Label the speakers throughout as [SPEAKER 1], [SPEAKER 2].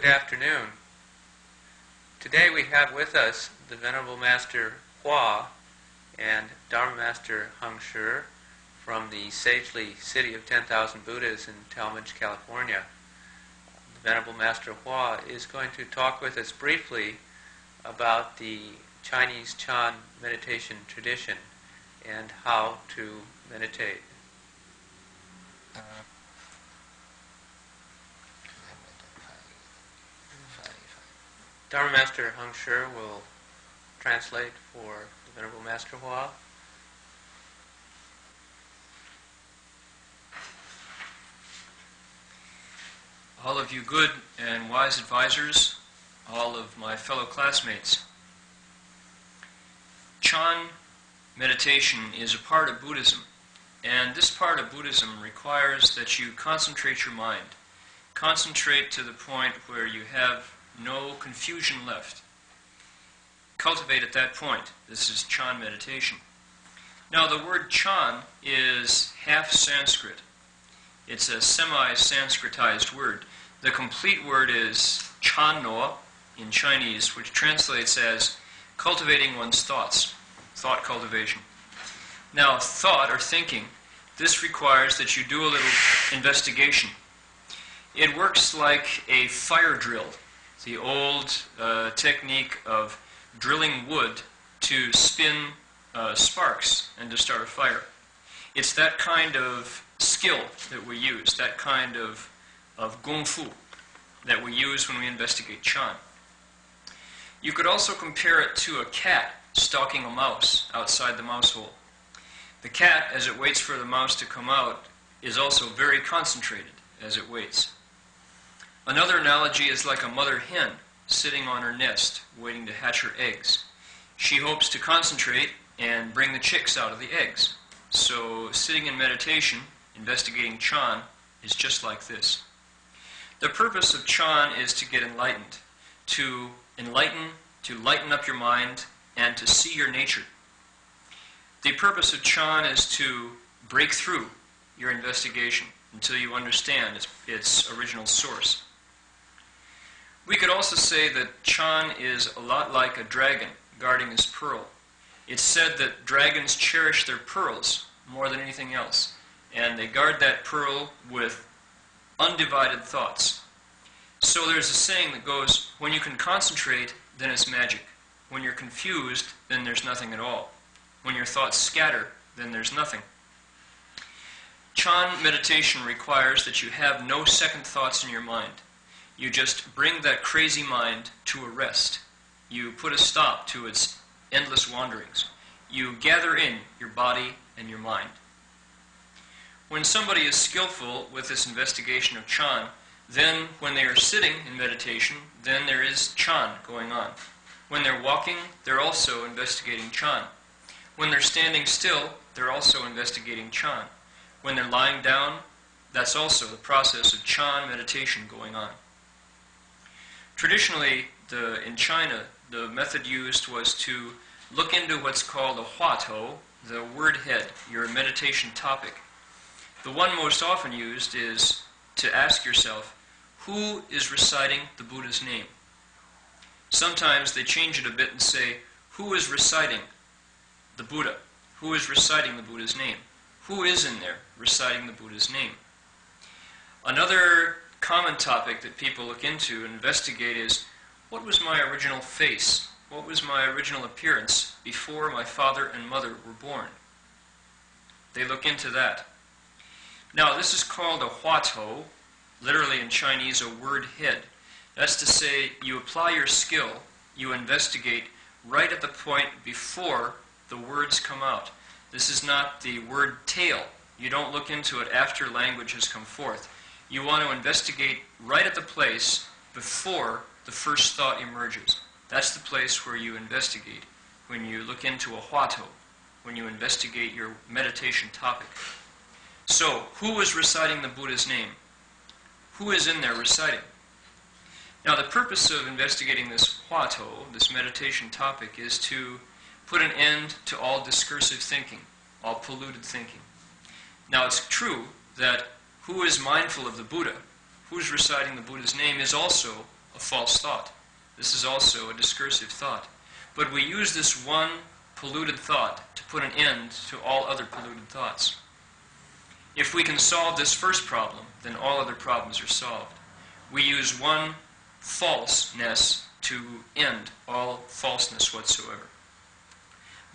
[SPEAKER 1] Good afternoon. Today we have with us the Venerable Master Hua and Dharma Master Heng Shi from the sagely city of 10,000 Buddhas in Talmadge, California. The Venerable Master Hua is going to talk with us briefly about the Chinese Chan meditation tradition and how to meditate. Dharma Master Heng Shi will translate for the Venerable Master Hua.
[SPEAKER 2] All of you good and wise advisors, all of my fellow classmates, Chan meditation is a part of Buddhism, and this part of Buddhism requires that you concentrate your mind. Concentrate to the point where you have no confusion left. Cultivate at that point. This is Chan meditation. Now the word Chan is half Sanskrit. It's a semi-Sanskritized word. The complete word is Channo in Chinese, which translates as cultivating one's thoughts, thought cultivation. Now thought or thinking, this requires that you do a little investigation. It works like a fire drill. The old technique of drilling wood to spin sparks and to start a fire. It's that kind of skill that we use, that kind of gong fu that we use when we investigate Chan. You could also compare it to a cat stalking a mouse outside the mouse hole. The cat, as it waits for the mouse to come out, is also very concentrated as it waits. Another analogy is like a mother hen sitting on her nest, waiting to hatch her eggs. She hopes to concentrate and bring the chicks out of the eggs. So sitting in meditation, investigating Chan, is just like this. The purpose of Chan is to get enlightened, to lighten up your mind, and to see your nature. The purpose of Chan is to break through your investigation until you understand its original source. We could also say that Chan is a lot like a dragon guarding his pearl. It's said that dragons cherish their pearls more than anything else, and they guard that pearl with undivided thoughts. So there's a saying that goes, when you can concentrate, then it's magic. When you're confused, then there's nothing at all. When your thoughts scatter, then there's nothing. Chan meditation requires that you have no second thoughts in your mind. You just bring that crazy mind to a rest. You put a stop to its endless wanderings. You gather in your body and your mind. When somebody is skillful with this investigation of Chan, then when they are sitting in meditation, then there is Chan going on. When they're walking, they're also investigating Chan. When they're standing still, they're also investigating Chan. When they're lying down, that's also the process of Chan meditation going on. Traditionally, in China, the method used was to look into what's called a huatou, the word head, your meditation topic. The one most often used is to ask yourself, who is reciting the Buddha's name? Sometimes they change it a bit and say, who is reciting the Buddha? Who is reciting the Buddha's name? Who is in there reciting the Buddha's name? Another common topic that people look into and investigate is, what was my original face? What was my original appearance before my father and mother were born? They look into that. Now, this is called a huatou, literally in Chinese, a word head. That's to say, you apply your skill, you investigate right at the point before the words come out. This is not the word tail. You don't look into it after language has come forth. You want to investigate right at the place before the first thought emerges. That's the place where you investigate, when you look into a huatou, when you investigate your meditation topic. So, who is reciting the Buddha's name? Who is in there reciting? Now, the purpose of investigating this huatou, this meditation topic, is to put an end to all discursive thinking, all polluted thinking. Now, it's true that who is mindful of the Buddha, who's reciting the Buddha's name, is also a false thought. This is also a discursive thought. But we use this one polluted thought to put an end to all other polluted thoughts. If we can solve this first problem, then all other problems are solved. We use one falseness to end all falseness whatsoever.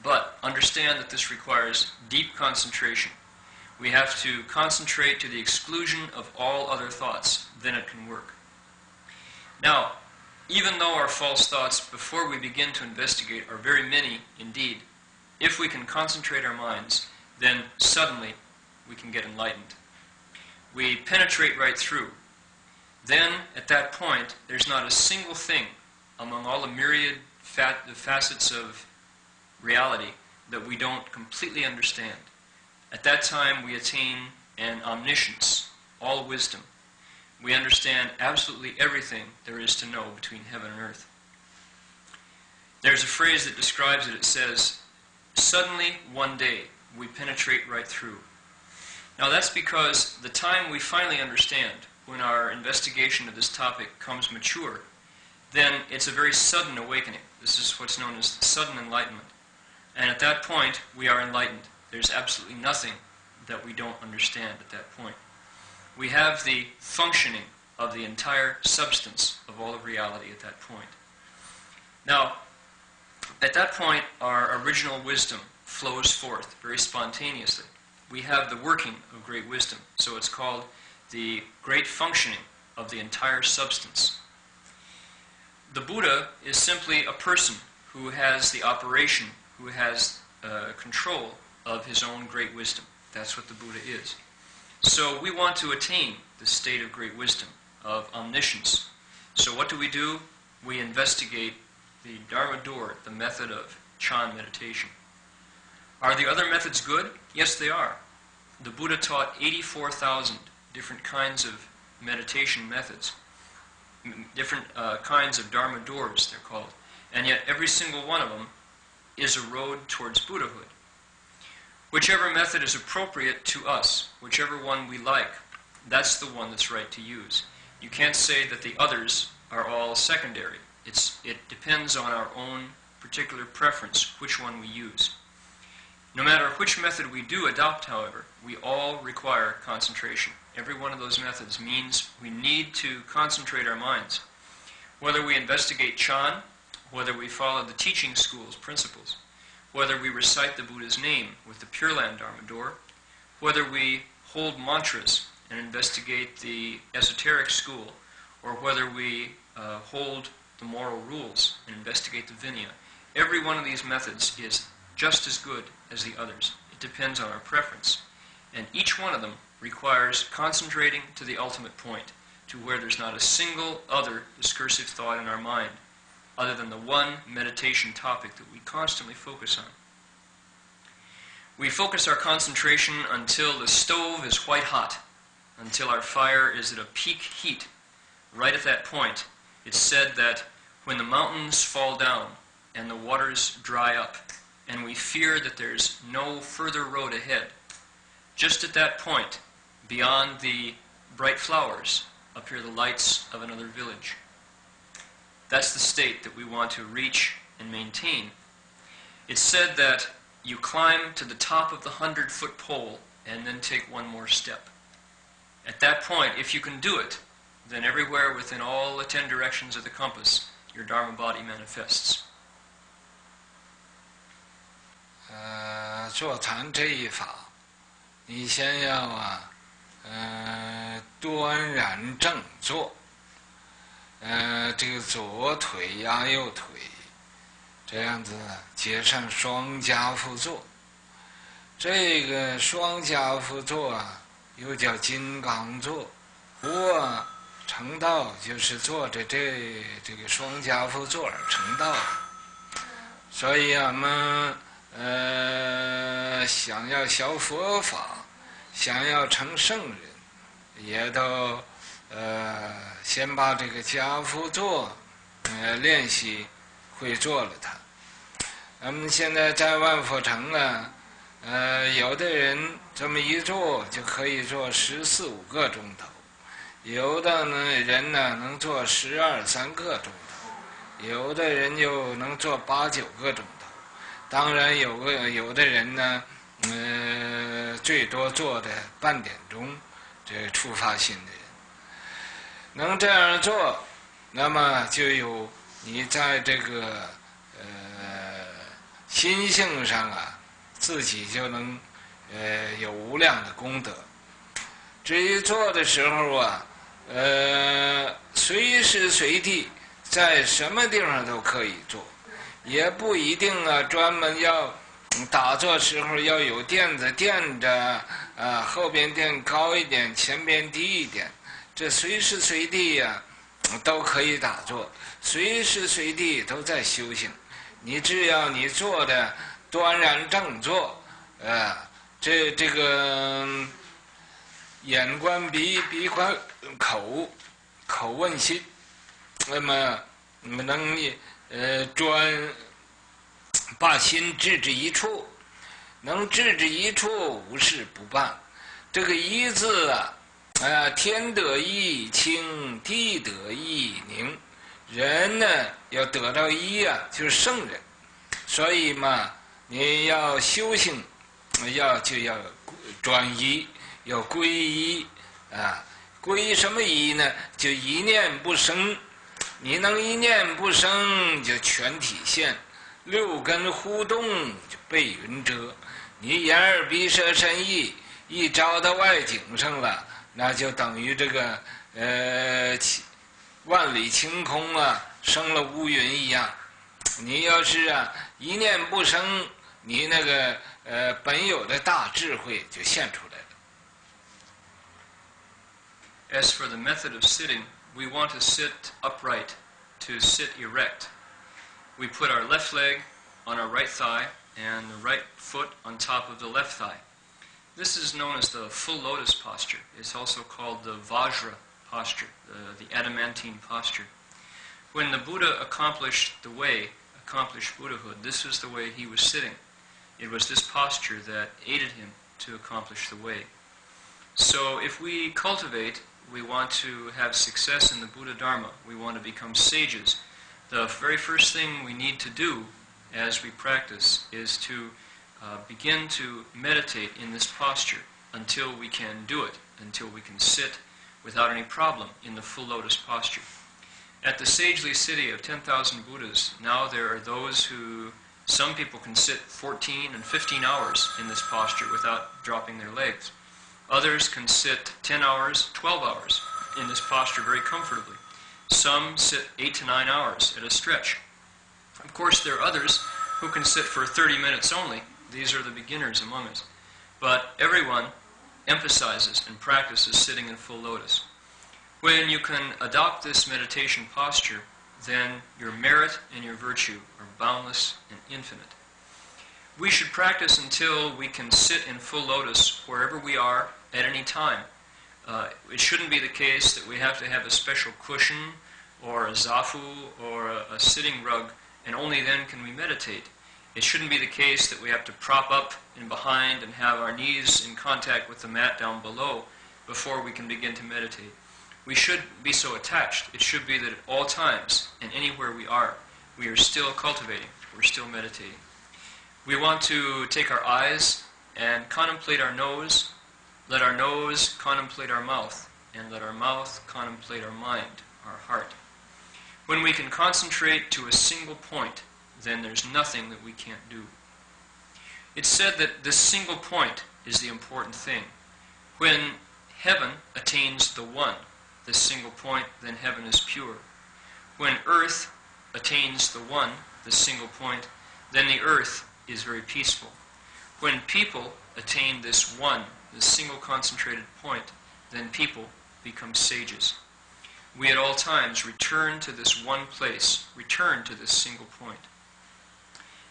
[SPEAKER 2] But understand that this requires deep concentration. We have to concentrate to the exclusion of all other thoughts, then it can work. Now, even though our false thoughts before we begin to investigate are very many indeed, if we can concentrate our minds, then suddenly we can get enlightened. We penetrate right through. Then, at that point, there's not a single thing among all the myriad facets of reality that we don't completely understand. At that time, we attain an omniscience, all wisdom. We understand absolutely everything there is to know between heaven and earth. There's a phrase that describes it. It says, "Suddenly, one day, we penetrate right through." Now that's because the time we finally understand, when our investigation of this topic comes mature, then it's a very sudden awakening. This is what's known as sudden enlightenment. And at that point, we are enlightened. There's absolutely nothing that we don't understand at that point. We have the functioning of the entire substance of all of reality at that point. Now, at that point, our original wisdom flows forth very spontaneously. We have the working of great wisdom, so it's called the great functioning of the entire substance. The Buddha is simply a person who has the operation, who has control of his own great wisdom. That's what the Buddha is. So we want to attain the state of great wisdom, of omniscience. So what do? We investigate the Dharma door, the method of Chan meditation. Are the other methods good? Yes, they are. The Buddha taught 84,000 different kinds of meditation methods, different kinds of Dharma doors, they're called. And yet every single one of them is a road towards Buddhahood. Whichever method is appropriate to us, whichever one we like, that's the one that's right to use. You can't say that the others are all secondary. It depends on our own particular preference, which one we use. No matter which method we do adopt, however, we all require concentration. Every one of those methods means we need to concentrate our minds. Whether we investigate Chan, whether we follow the teaching school's principles, whether we recite the Buddha's name with the Pure Land Dharma door, whether we hold mantras and investigate the esoteric school, or whether we hold the moral rules and investigate the Vinaya, every one of these methods is just as good as the others. It depends on our preference. And each one of them requires concentrating to the ultimate point, to where there's not a single other discursive thought in our mind, other than the one meditation topic that we constantly focus on. We focus our concentration until the stove is white hot, until our fire is at a peak heat. Right at that point, it's said that when the mountains fall down and the waters dry up, and we fear that there's no further road ahead, just at that point, beyond the bright flowers, appear the lights of another village. That's the state that we want to reach and maintain. It's said that you climb to the top of the 100-foot pole and then take one more step. At that point, if you can do it, then everywhere within all the 10 directions of the compass, your Dharma body manifests.
[SPEAKER 3] 坐禅这一法，你先要端然正坐，这个左腿压右腿，这样子结上双夹趺坐。这个双夹趺坐啊，又叫金刚坐。或成道就是坐着这个双夹趺坐而成道。所以俺们想要学佛法，想要成圣人，也都先把这个夹趺坐练习会做了它。咱们现在在万佛城呢，有的人这么一坐就可以坐14、15个钟头，有的人呢能做12、13个钟头，有的人就能做8、9个钟头。当然有的人呢，最多做的半点钟，这触发心的人能这样做，那么就有你在这个心性上啊，自己就能有无量的功德。至于做的时候啊，随时随地在什么地方都可以做，也不一定啊专门要打坐时候要有垫子垫着后边垫高一点，前边低一点，这随时随地呀都可以打坐，随时随地都在修行。你只要你做的端然正坐，这个眼观鼻，鼻观口，口问心，那么能把心置之一处，能置之一处，无事不办。这个一字啊，天得一清，地得一宁。人呢要得到一啊，就是圣人。所以嘛，你要修行，就要转一，要归一啊。归什么一呢？就一念不生。你能一念不生，就全体现。六根互动，就被云遮。你眼耳鼻舌身意一照到外景上了，那就等于这个万里晴空啊，生了乌云一样。你要是一念不生，你那个本有的大智慧就现出来了。
[SPEAKER 2] As for the method of sitting, we want to sit upright, to sit erect. We put our left leg on our right thigh and the right foot on top of the left thigh. This is known as the full lotus posture. It's also called the Vajra posture, the adamantine posture. When the Buddha accomplished the way, accomplished Buddhahood, this was the way he was sitting. It was this posture that aided him to accomplish the way. So if we cultivate, we want to have success in the Buddha Dharma, we want to become sages, the very first thing we need to do as we practice is to begin to meditate in this posture until we can do it, until we can sit without any problem in the full lotus posture. At the sagely city of 10,000 Buddhas, now there are those who, some people can sit 14 and 15 hours in this posture without dropping their legs. Others can sit 10 hours, 12 hours in this posture very comfortably. Some sit 8 to 9 hours at a stretch. Of course, there are others who can sit for 30 minutes only. These are the beginners among us. But everyone emphasizes and practices sitting in full lotus. When you can adopt this meditation posture, then your merit and your virtue are boundless and infinite. We should practice until we can sit in full lotus wherever we are at any time. It shouldn't be the case that we have to have a special cushion or a zafu or a sitting rug and only then can we meditate. It shouldn't be the case that we have to prop up in behind and have our knees in contact with the mat down below before we can begin to meditate. We should be so attached. It should be that at all times and anywhere we are still cultivating, we're still meditating. We want to take our eyes and contemplate our nose, let our nose contemplate our mouth, and let our mouth contemplate our mind, our heart. When we can concentrate to a single point, then there's nothing that we can't do. It's said that this single point is the important thing. When heaven attains the one, this single point, then heaven is pure. When earth attains the one, this single point, then the earth is very peaceful. When people attain this one, this single concentrated point, then people become sages. We at all times return to this one place, return to this single point.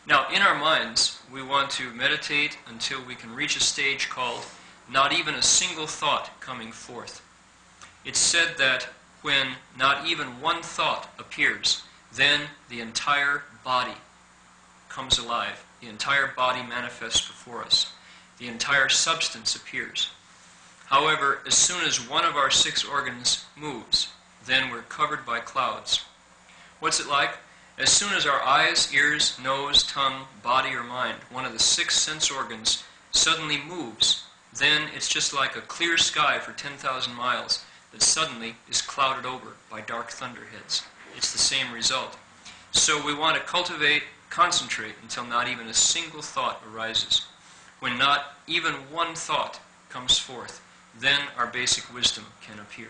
[SPEAKER 2] Now, in our minds, we want to meditate until we can reach a stage called not even a single thought coming forth. It's said that when not even one thought appears, then the entire body comes alive. The entire body manifests before us. The entire substance appears. However, as soon as one of our 6 organs moves, then we're covered by clouds. What's it like? As soon as our eyes, ears, nose, tongue, body, or mind, one of the 6 sense organs, suddenly moves, then it's just like a clear sky for 10,000 miles that suddenly is clouded over by dark thunderheads. It's the same result. So we want to cultivate, concentrate until not even a single thought arises. When not even one thought comes forth, then our basic wisdom can appear.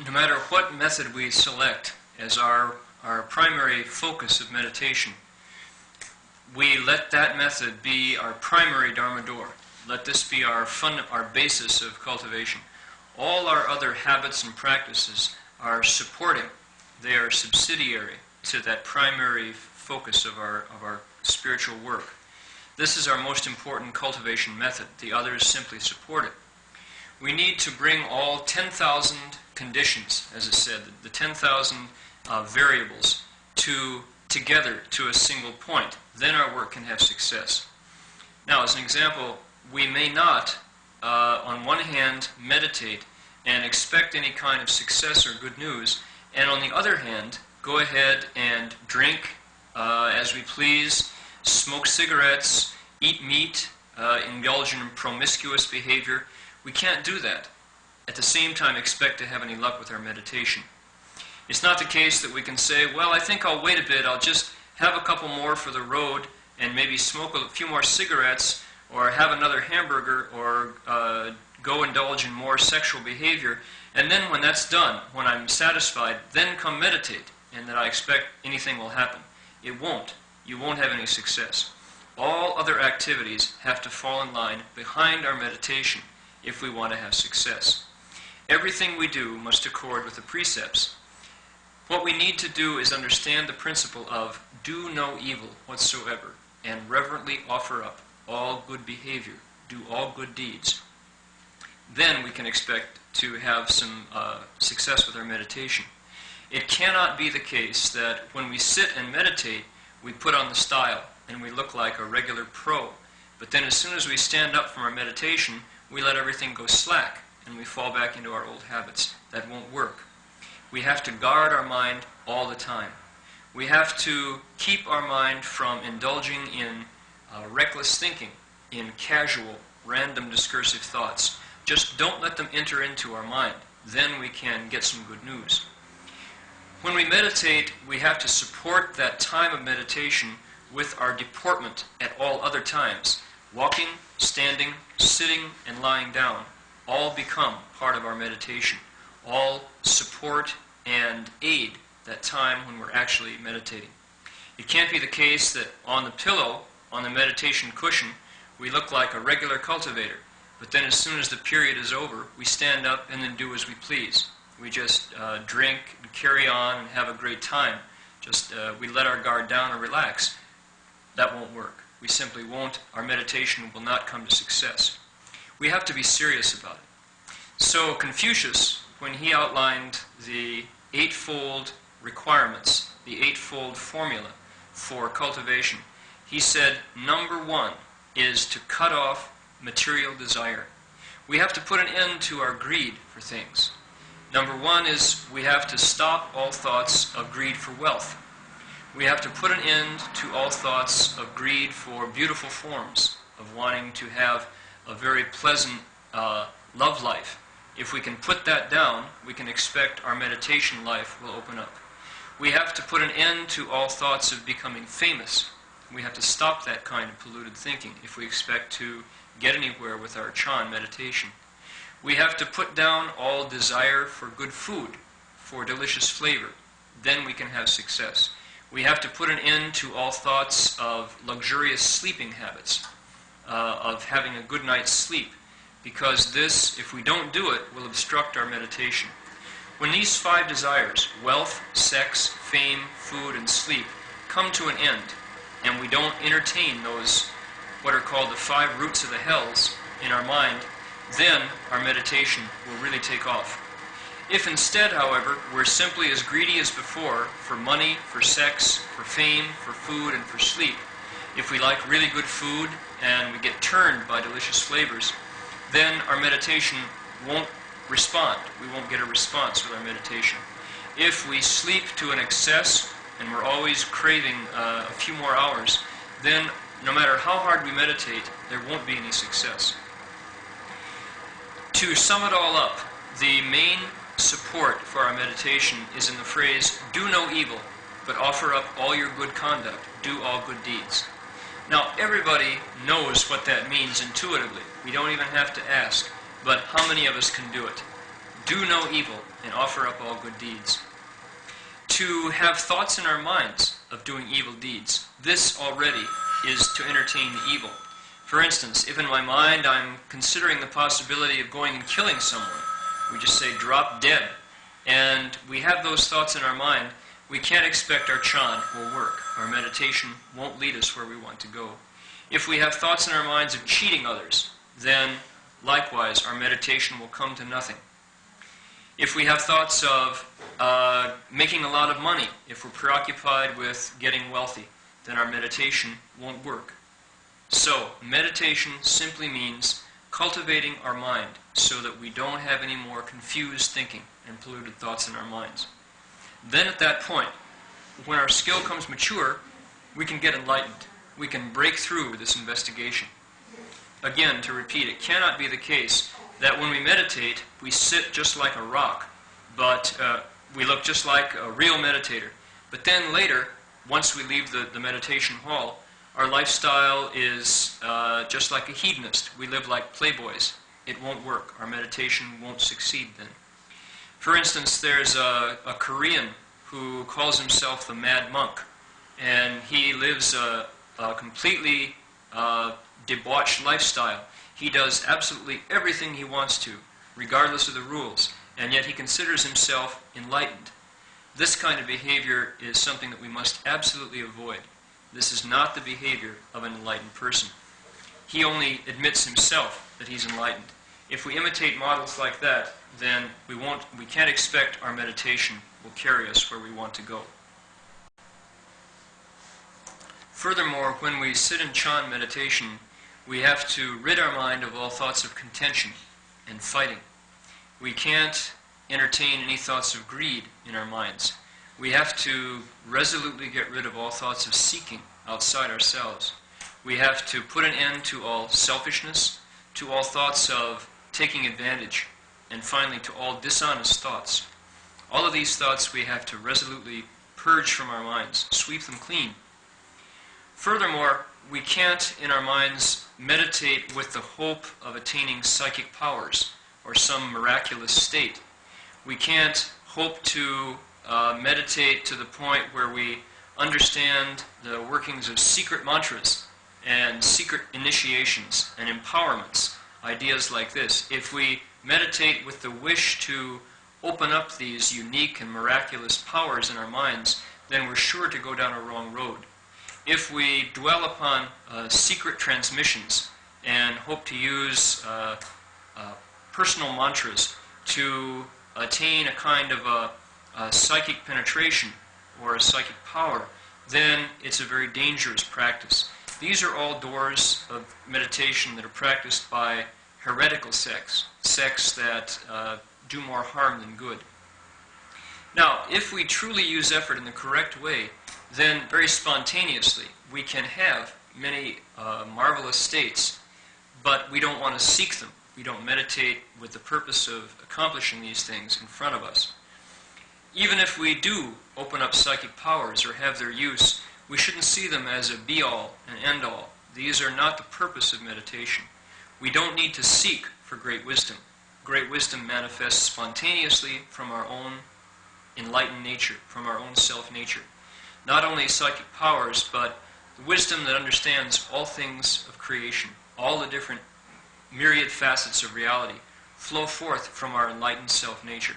[SPEAKER 2] No matter what method we select as our primary focus of meditation, we let that method be our primary Dharma door. Let this be our basis of cultivation. All our other habits and practices are supporting. They are subsidiary to that primary focus of our spiritual work. This is our most important cultivation method. The others simply support it. We need to bring all 10,000 conditions, as it said, the 10,000 variables together to a single point. Then our work can have success. Now, as an example, we may not, on one hand, meditate and expect any kind of success or good news, and on the other hand, go ahead and drink as we please, smoke cigarettes, eat meat, indulge in promiscuous behavior. We can't do that. At the same time, expect to have any luck with our meditation. It's not the case that we can say, well, I think I'll wait a bit, I'll just have a couple more for the road and maybe smoke a few more cigarettes or have another hamburger or go indulge in more sexual behavior, and then when that's done, when I'm satisfied, then come meditate, and that I expect anything will happen. It won't. You won't have any success. All other activities have to fall in line behind our meditation if we want to have success. Everything we do must accord with the precepts. What we need to do is understand the principle of do no evil whatsoever, and reverently offer up all good behavior, do all good deeds. Then we can expect to have some success with our meditation. It cannot be the case that when we sit and meditate, we put on the style and we look like a regular pro. But then as soon as we stand up from our meditation, we let everything go slack and we fall back into our old habits. That won't work. We have to guard our mind all the time. We have to keep our mind from indulging in reckless thinking, in casual, random discursive thoughts. Just don't let them enter into our mind. Then we can get some good news. When we meditate, we have to support that time of meditation with our deportment at all other times. Walking, standing, sitting, and lying down all become part of our meditation. All support and aid that time when we're actually meditating. It can't be the case that on the pillow, on the meditation cushion, we look like a regular cultivator, but then as soon as the period is over, we stand up and then do as we please. We just drink and carry on and have a great time. We let our guard down and relax. That won't work. We simply won't. Our meditation will not come to success. We have to be serious about it. So Confucius, when he outlined the eightfold requirements, the eightfold formula for cultivation, he said, number 1 is to cut off material desire. We have to put an end to our greed for things. Number 1 is we have to stop all thoughts of greed for wealth. We have to put an end to all thoughts of greed for beautiful forms, of wanting to have a very pleasant love life. If we can put that down, we can expect our meditation life will open up. We have to put an end to all thoughts of becoming famous. We have to stop that kind of polluted thinking if we expect to get anywhere with our Chan meditation. We have to put down all desire for good food, for delicious flavor. Then we can have success. We have to put an end to all thoughts of luxurious sleeping habits, of having a good night's sleep, because this, if we don't do it, will obstruct our meditation. When these 5 desires, wealth, sex, fame, food, and sleep, come to an end, and we don't entertain those, what are called the 5 roots of the hells, in our mind, then our meditation will really take off. If instead, however, we're simply as greedy as before for money, for sex, for fame, for food, and for sleep, if we like really good food and we get turned by delicious flavors, then our meditation won't respond. We won't get a response with our meditation. If we sleep to an excess and we're always craving a few more hours, then no matter how hard we meditate, there won't be any success. To sum it all up, the main support for our meditation is in the phrase, do no evil, but offer up all your good conduct, do all good deeds. Now, everybody knows what that means intuitively. We don't even have to ask, but how many of us can do it? Do no evil and offer up all good deeds. To have thoughts in our minds of doing evil deeds, this already is to entertain the evil. For instance, if in my mind I'm considering the possibility of going and killing someone, we just say, drop dead, and we have those thoughts in our mind, we can't expect our chan will work. Our meditation won't lead us where we want to go. If we have thoughts in our minds of cheating others, then likewise our meditation will come to nothing. If we have thoughts of making a lot of money, if we're preoccupied with getting wealthy, then our meditation won't work. So, meditation simply means cultivating our mind so that we don't have any more confused thinking and polluted thoughts in our minds. Then at that point, when our skill comes mature, we can get enlightened. We can break through this investigation. Again, to repeat, it cannot be the case that when we meditate, we sit just like a rock, but we look just like a real meditator. But then later, once we leave the meditation hall, our lifestyle is just like a hedonist. We live like playboys. It won't work. Our meditation won't succeed then. For instance, there's a Korean who calls himself the Mad Monk, and he lives a completely debauched lifestyle. He does absolutely everything he wants to, regardless of the rules, and yet he considers himself enlightened. This kind of behavior is something that we must absolutely avoid. This is not the behavior of an enlightened person. He only admits himself that he's enlightened. If we imitate models like that, then we can't expect our meditation will carry us where we want to go. Furthermore, when we sit in Chan meditation, we have to rid our mind of all thoughts of contention and fighting. We can't entertain any thoughts of greed in our minds. We have to resolutely get rid of all thoughts of seeking outside ourselves. We have to put an end to all selfishness, to all thoughts of taking advantage, and finally to all dishonest thoughts. All of these thoughts we have to resolutely purge from our minds, sweep them clean. Furthermore, we can't in our minds meditate with the hope of attaining psychic powers or some miraculous state. We can't hope to meditate to the point where we understand the workings of secret mantras and secret initiations and empowerments, ideas like this. If we meditate with the wish to open up these unique and miraculous powers in our minds, then we're sure to go down a wrong road. If we dwell upon secret transmissions and hope to use personal mantras to attain a kind of a psychic penetration or a psychic power, then it's a very dangerous practice. These are all doors of meditation that are practiced by heretical sects that do more harm than good. Now, if we truly use effort in the correct way, then very spontaneously we can have many marvelous states, but we don't want to seek them. We don't meditate with the purpose of accomplishing these things in front of us. Even if we do open up psychic powers or have their use, we shouldn't see them as a be-all and end-all. These are not the purpose of meditation. We don't need to seek for great wisdom. Great wisdom manifests spontaneously from our own enlightened nature, from our own self-nature. Not only psychic powers, but the wisdom that understands all things of creation, all the different myriad facets of reality, flow forth from our enlightened self-nature.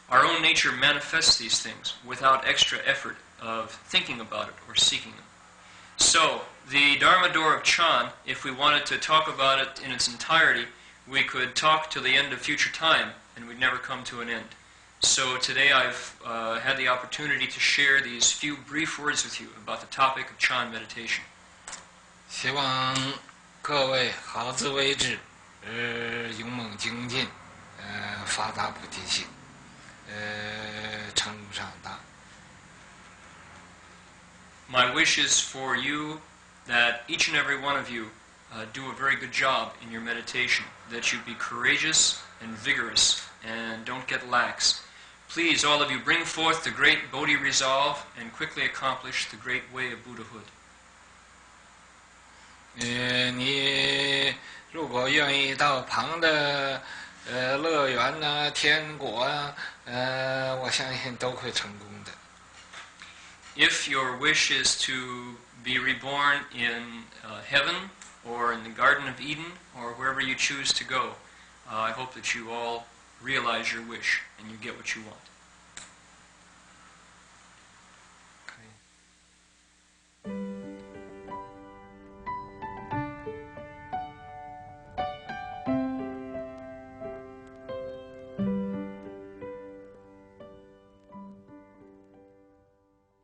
[SPEAKER 2] Our own nature manifests these things without extra effort of thinking about it or seeking them. So, the Dharma door of Chan, if we wanted to talk about it in its entirety, we could talk till the end of future time and we'd never come to an end. So today I've had the opportunity to share these few brief words with you about the topic of Chan meditation.
[SPEAKER 3] 希望各位好自为之，勇猛精进，发大菩提心，成长大。
[SPEAKER 2] My wish is for you that each and every one of you do a very good job in your meditation, that you be courageous and vigorous and don't get lax. Please, all of you, bring forth the great Bodhi resolve and quickly accomplish the great way of Buddhahood.
[SPEAKER 3] 你如果愿意到旁的乐园呐、天国啊，我相信都会成功的。
[SPEAKER 2] If your wish is to be reborn in heaven or in the Garden of Eden or wherever you choose to go, I hope that you all realize your wish and you get what you want.